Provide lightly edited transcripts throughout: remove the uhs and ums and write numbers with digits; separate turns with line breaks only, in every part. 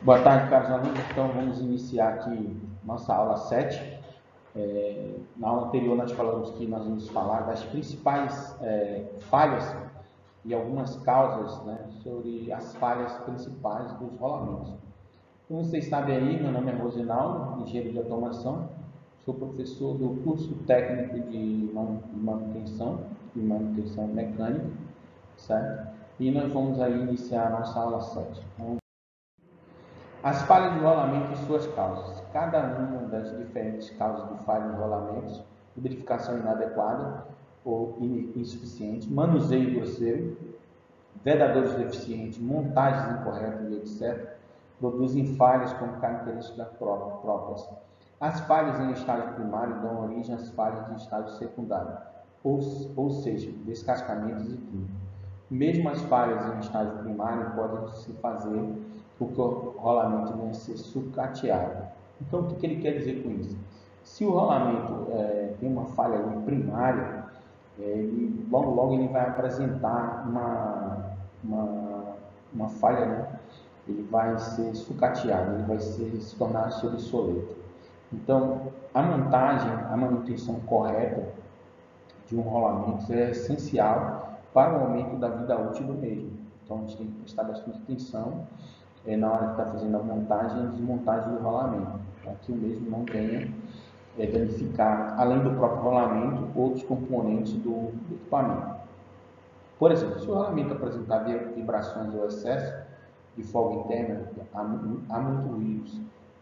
Boa tarde, caros alunos. Então, vamos iniciar aqui nossa aula 7. Na aula anterior, nós falamos que nós vamos falar das principais falhas e algumas causas, né, sobre as falhas principais dos rolamentos. Como vocês sabem aí, meu nome é Rosinaldo, engenheiro de automação, sou professor do curso técnico de manutenção mecânica, certo? E nós vamos aí iniciar a nossa aula 7. As falhas de rolamento e suas causas. Cada uma das diferentes causas de falha de rolamentos, lubrificação inadequada ou insuficiente, manuseio grosseiro, vedadores deficientes, montagens incorretas e etc., produzem falhas como características próprias. As falhas em estágio primário dão origem às falhas de estágio secundário, ou seja, descascamentos e trincos. Mesmo as falhas em estágio primário podem se fazer porque o rolamento venha a ser sucateado. Então, o que ele quer dizer com isso? Se o rolamento tem uma falha primária, logo ele vai apresentar uma falha, né? Ele vai ser sucateado, ele vai se tornar obsoleto. Então, a manutenção correta de um rolamento é essencial para o aumento da vida útil do mesmo. Então, a gente tem que prestar bastante atenção na hora que está fazendo a montagem e desmontagem do rolamento, para que o mesmo não venha danificar, além do próprio rolamento, outros componentes do equipamento. Por exemplo, se o rolamento apresentar vibrações ou excesso de folga interna, há muito ruído,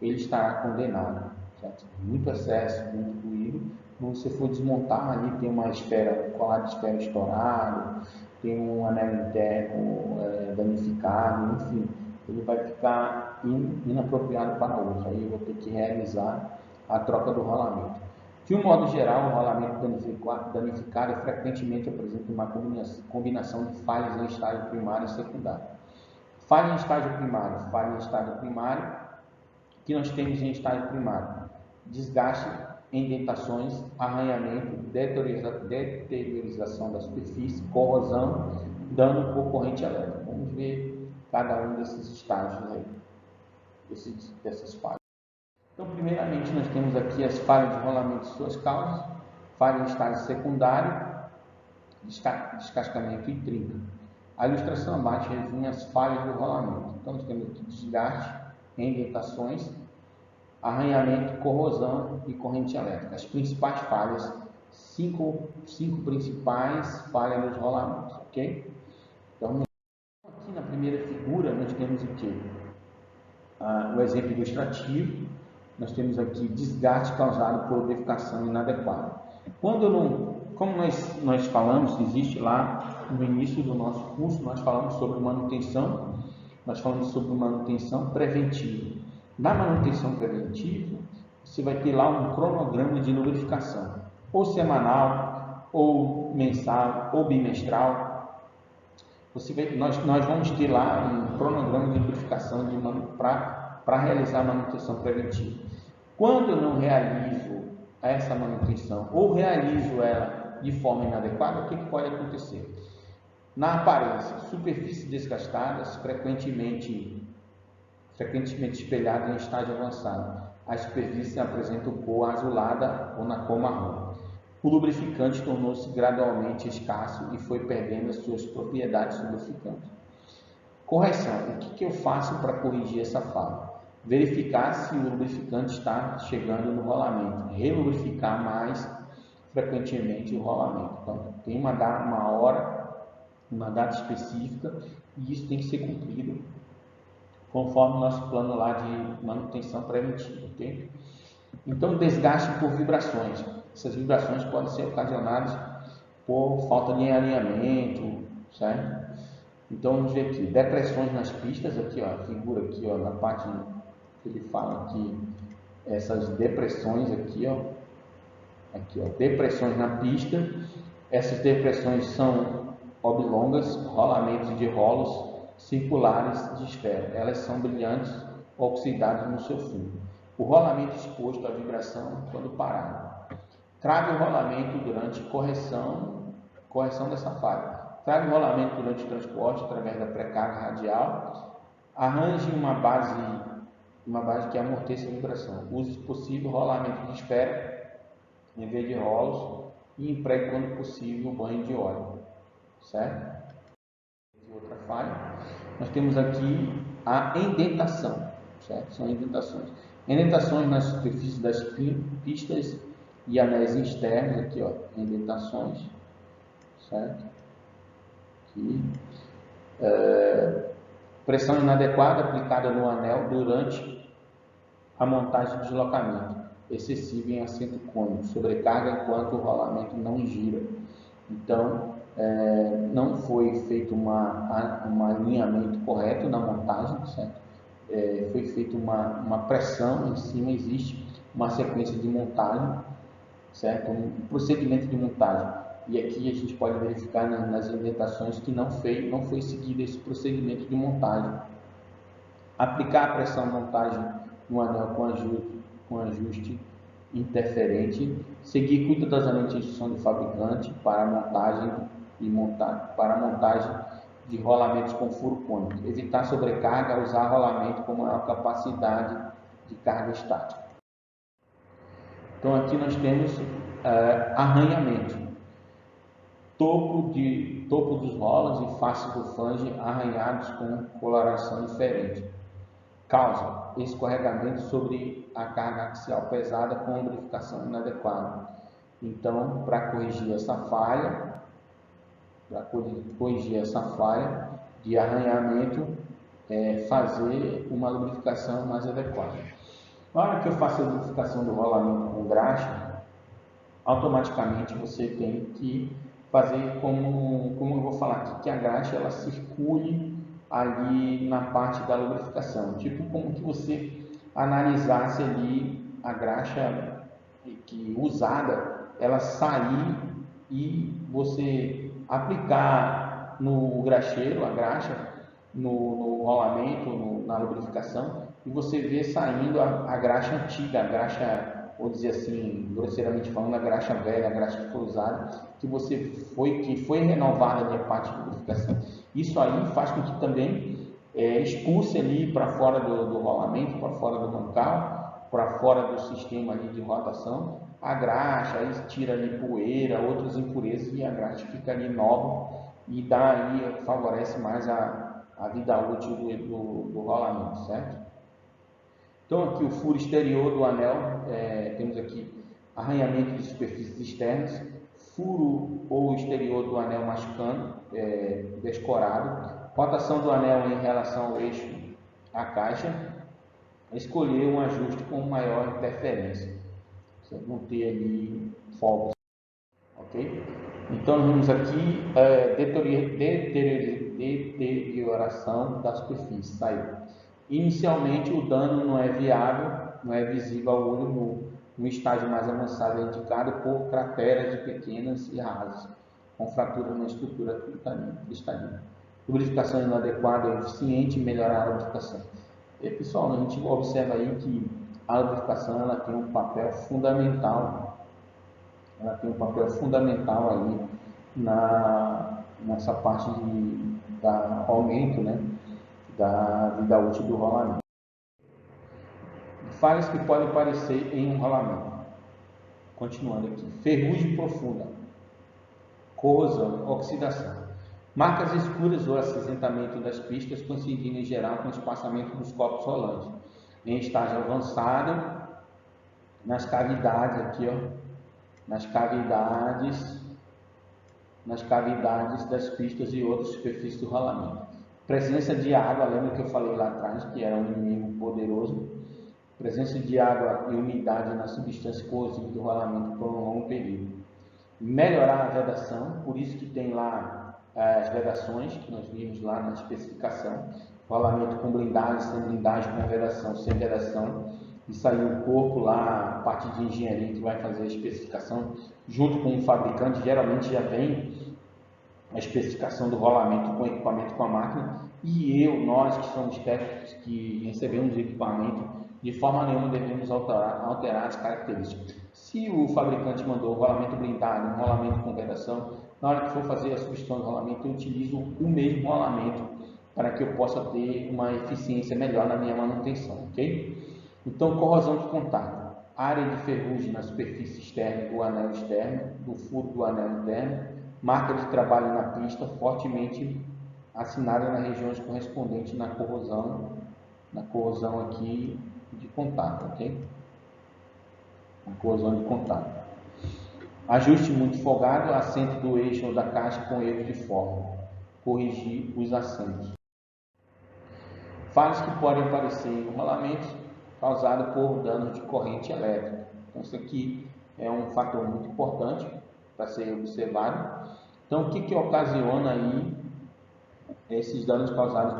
ele estará condenado. Certo? Muito excesso, muito ruído. Quando você for desmontar, ali tem uma esfera, um colar de esfera estourado, tem um anel interno danificado, enfim, ele vai ficar inapropriado para uso. Aí eu vou ter que realizar a troca do rolamento. De um modo geral, o rolamento danificado frequentemente apresenta uma combinação de falhas em estágio primário e secundário. Falha em estágio primário, que nós temos em estágio primário: desgaste, indentações, arranhamento, deteriorização da superfície, corrosão, dano por corrente elétrica. Vamos ver cada um desses estágios aí, dessas falhas. Então, primeiramente, nós temos aqui as falhas de rolamento e suas causas: falha em estágio secundário, descascamento e trinca. A ilustração abaixo resume as falhas do rolamento. Então, nós temos aqui desgaste, indentações, arranhamento, corrosão e corrente elétrica. As principais falhas, cinco principais falhas nos rolamentos, ok? Então, aqui na primeira figura, nós temos o que? O exemplo ilustrativo. Nós temos aqui desgaste causado por lubrificação inadequada. Como nós falamos, existe lá no início do nosso curso, nós falamos sobre manutenção preventiva. Na manutenção preventiva, você vai ter lá um cronograma de lubrificação, ou semanal, ou mensal, ou bimestral. Nós vamos ter lá um cronograma de lubrificação para realizar a manutenção preventiva. Quando eu não realizo essa manutenção ou realizo ela de forma inadequada, o que pode acontecer? Na aparência, superfícies desgastadas, frequentemente espelhadas em estágio avançado. A superfície apresenta cor azulada ou na cor marrom. O lubrificante tornou-se gradualmente escasso e foi perdendo as suas propriedades lubrificantes. Correção. O que eu faço para corrigir essa falha? Verificar se o lubrificante está chegando no rolamento. Relubrificar mais frequentemente o rolamento. Então, tem uma data específica, e isso tem que ser cumprido conforme o nosso plano lá de manutenção preventiva, ok? Então, desgaste por vibrações. Essas vibrações podem ser ocasionadas por falta de alinhamento, certo? Então, vamos ver aqui, depressões nas pistas, aqui, ó, a figura aqui, ó, na parte que ele fala aqui, essas depressões aqui, ó, depressões na pista. Essas depressões são oblongas, rolamentos de rolos circulares de esfera. Elas são brilhantes, oxidadas no seu fundo. O rolamento exposto à vibração quando parado. Trave o rolamento durante correção dessa falha. traga o rolamento durante o transporte através da pré-carga radial, arranje uma base que amorteça a vibração. Use, se possível, rolamento de esfera em vez de rolos e empregue, quando possível, o banho de óleo, certo? Outra falha, nós temos aqui a indentação, certo? São indentações. Indentações nas superfícies das pistas e anéis externos, aqui, ó, indentações, certo? Aqui. Pressão inadequada aplicada no anel durante a montagem de deslocamento, excessiva em assento cônico, sobrecarga enquanto o rolamento não gira. Então, não foi feito um alinhamento correto na montagem, certo? Foi feita uma pressão em cima, existe uma sequência de montagem, certo? Um procedimento de montagem. E aqui a gente pode verificar nas indentações que não foi seguido esse procedimento de montagem. Aplicar a pressão de montagem no anel com ajuste interferente, seguir cuidadosamente a instrução do fabricante para a montagem de rolamentos com furo cônico, evitar sobrecarga, usar rolamento com maior capacidade de carga estática. Então aqui nós temos arranhamento, topo dos rolos e face do flange arranhados com coloração diferente. Causa escorregamento sobre a carga axial pesada com lubrificação inadequada. Então, para corrigir essa falha de arranhamento, fazer uma lubrificação mais adequada. Na hora que eu faço a lubrificação do rolamento com graxa, automaticamente você tem que fazer como eu vou falar aqui, que a graxa ela circule ali na parte da lubrificação, tipo como que você analisasse ali a graxa que usada, ela sair e você aplicar no graxeiro, a graxa, no rolamento, na lubrificação, e você vê saindo a graxa antiga, a graxa, vou dizer assim, grosseiramente falando, a graxa velha, a graxa que foi usada, que foi renovada de parte de lubrificação. Isso aí faz com que também expulse ali para fora do rolamento, para fora do mancal, para fora do sistema ali de rotação, a graxa, aí tira ali poeira, outras impurezas, e a graxa fica ali nova e daí favorece mais a vida útil do rolamento, certo? Então aqui o furo exterior do anel, temos aqui arranhamento de superfícies externas, furo ou exterior do anel machucando, descorado, rotação do anel em relação ao eixo à caixa, escolher um ajuste com maior interferência, você não ter ali folgas, ok? Então nós vemos aqui deterioração da superfície, saiu. Inicialmente o dano não é viável, não é visível ao olho nu. No estágio mais avançado é indicado por crateras pequenas e rasas, com fratura na estrutura cristalina. Lubrificação inadequada é eficiente em melhorar a lubrificação. E, pessoal, a gente observa aí que a lubrificação ela tem um papel fundamental. Ela tem um papel fundamental aí nessa parte da aumento, né, da vida útil do rolamento. Falhas que podem aparecer em um rolamento. Continuando aqui. Ferrugem profunda, corrosão, oxidação. Marcas escuras ou acinzentamento das pistas, coincidindo em geral com o espaçamento dos corpos rolantes. Em estágio avançado, nas cavidades aqui, ó, nas cavidades das pistas e outras superfícies do rolamento. Presença de água, lembra que eu falei lá atrás que era um inimigo poderoso? Presença de água e umidade na substância corrosiva do rolamento por um longo período. Melhorar a vedação, por isso que tem lá as vedações que nós vimos lá na especificação. Rolamento com blindagem, sem blindagem, com vedação, sem vedação. Isso aí o corpo lá, a parte de engenharia que vai fazer a especificação junto com o fabricante, geralmente já vem a especificação do rolamento com equipamento com a máquina, e nós que somos técnicos que recebemos o equipamento, de forma nenhuma devemos alterar as características. Se o fabricante mandou o rolamento blindado, um rolamento com vedação, na hora que for fazer a substituição do rolamento, eu utilizo o mesmo rolamento para que eu possa ter uma eficiência melhor na minha manutenção, ok? Então, corrosão de contato, área de ferrugem na superfície externa do anel externo, do furo do anel interno, marca de trabalho na pista fortemente assinada nas regiões correspondentes na corrosão aqui de contato, ok? Na corrosão de contato. Ajuste muito folgado, assento do eixo ou da caixa com erro de forma. Corrigir os assentos. Falhas que podem aparecer em rolamentos causados por danos de corrente elétrica. Então, isso aqui é um fator muito importante para ser observado. Então, o que ocasiona aí esses danos causados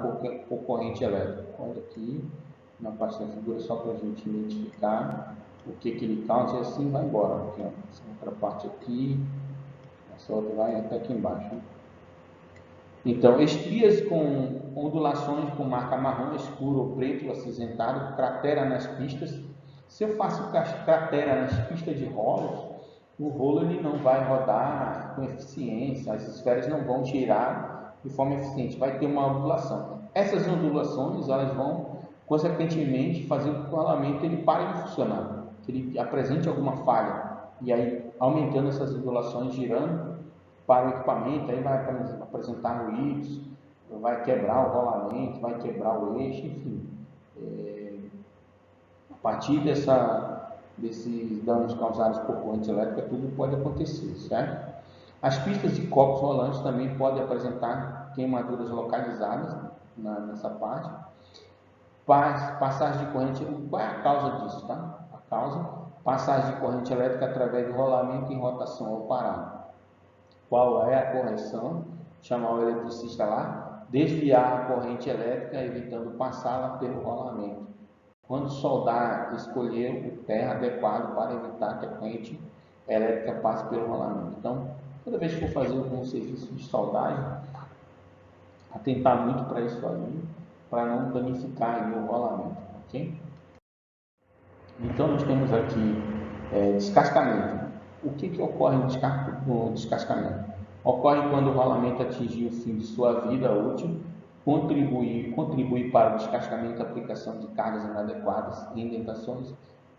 por corrente elétrica? Olha aqui na parte da figura, só para a gente identificar o que ele causa, e assim vai embora. Aqui, ó. Essa outra parte aqui, essa outra vai até aqui embaixo. Então, estrias com ondulações com marca marrom escuro ou preto acinzentado, cratera nas pistas. Se eu faço cratera nas pistas de rolos, o rolo ele não vai rodar com eficiência, as esferas não vão girar de forma eficiente, vai ter uma ondulação. Essas ondulações elas vão, consequentemente, fazer com que o rolamento ele pare de funcionar, que ele apresente alguma falha, e aí, aumentando essas ondulações, girando para o equipamento, aí vai apresentar ruídos, vai quebrar o rolamento, vai quebrar o eixo, enfim. A partir desses danos causados por corrente elétrica, tudo pode acontecer, certo? As pistas de copos rolantes também podem apresentar queimaduras localizadas nessa parte. Passagem de corrente, qual é a causa disso, tá? A causa, passagem de corrente elétrica através do rolamento em rotação ou parado. Qual é a correção? Chamar o eletricista lá, desviar a corrente elétrica, evitando passá-la pelo rolamento. Quando soldar, escolher o terra adequado para evitar que a corrente elétrica passe pelo rolamento. Então, toda vez que for fazer algum serviço de soldagem, atentar muito para isso aí, para não danificar aí o rolamento, ok? Então, nós temos aqui descascamento. O que ocorre no descascamento? Ocorre quando o rolamento atingir o fim de sua vida útil, contribui para o descascamento da aplicação de cargas inadequadas, indentações,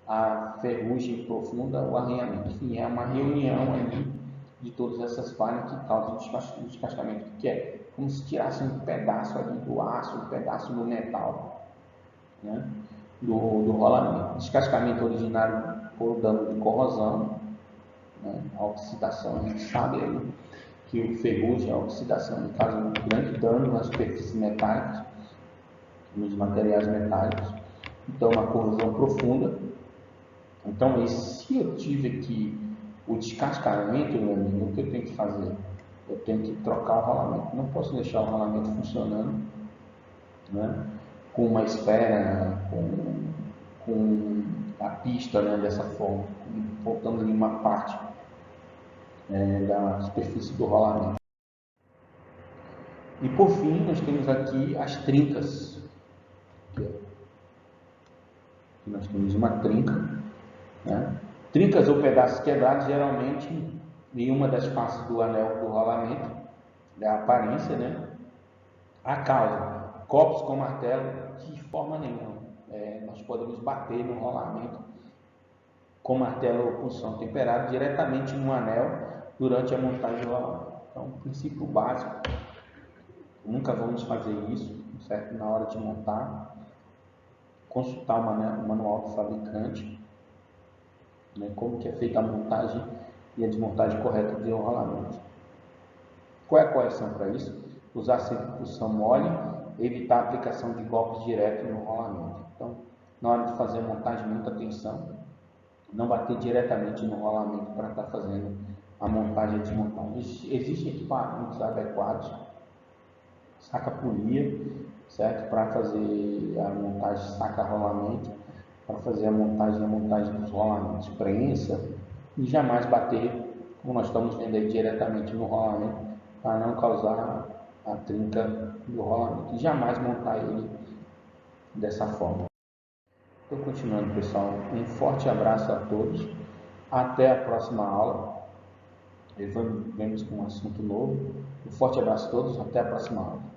a ferrugem profunda, o arranhamento. Enfim, é uma reunião ali de todas essas falhas que causam o descascamento, que é como se tirasse um pedaço ali do aço, um pedaço do metal, né, do rolamento. Descascamento originário por dano de corrosão, né, a oxidação, a gente sabe aí que o ferrugem, a oxidação, causa um grande dano nas superfícies metálicas, nos materiais metálicos. Então, uma corrosão profunda. Então, se eu tive aqui o descascamento, meu amigo, o que eu tenho que fazer? Eu tenho que trocar o rolamento. Não posso deixar o rolamento funcionando, né, com uma esfera, com a pista, né, dessa forma, faltando ali uma parte da superfície do rolamento. E por fim, nós temos aqui as trincas. Aqui nós temos uma trinca, né? Trincas ou pedaços quebrados, geralmente em uma das faces do anel do rolamento, da aparência, né? A causa, copos com martelo, de forma nenhuma. Nós podemos bater no rolamento com martelo ou punção temperado diretamente no anel durante a montagem do rolamento. Então, o princípio básico, nunca vamos fazer isso, certo? Na hora de montar, consultar o manual do fabricante, né, como que é feita a montagem e a desmontagem correta do rolamento. Qual é a correção para isso? Usar sempre punção mole, evitar a aplicação de golpes diretos no rolamento. Então, na hora de fazer a montagem, muita atenção, não bater diretamente no rolamento para estar fazendo a montagem e a desmontagem. Existem equipamentos adequados, saca-polia, certo? Para fazer a montagem saca-rolamento, para fazer a montagem dos rolamentos, prensa, e jamais bater, como nós estamos vendo aí, diretamente no rolamento, para não causar a trinca do rolamento, e jamais montar ele dessa forma. Estou continuando, pessoal. Um forte abraço a todos. Até a próxima aula. Vemos com um assunto novo. Um forte abraço a todos, até a próxima aula.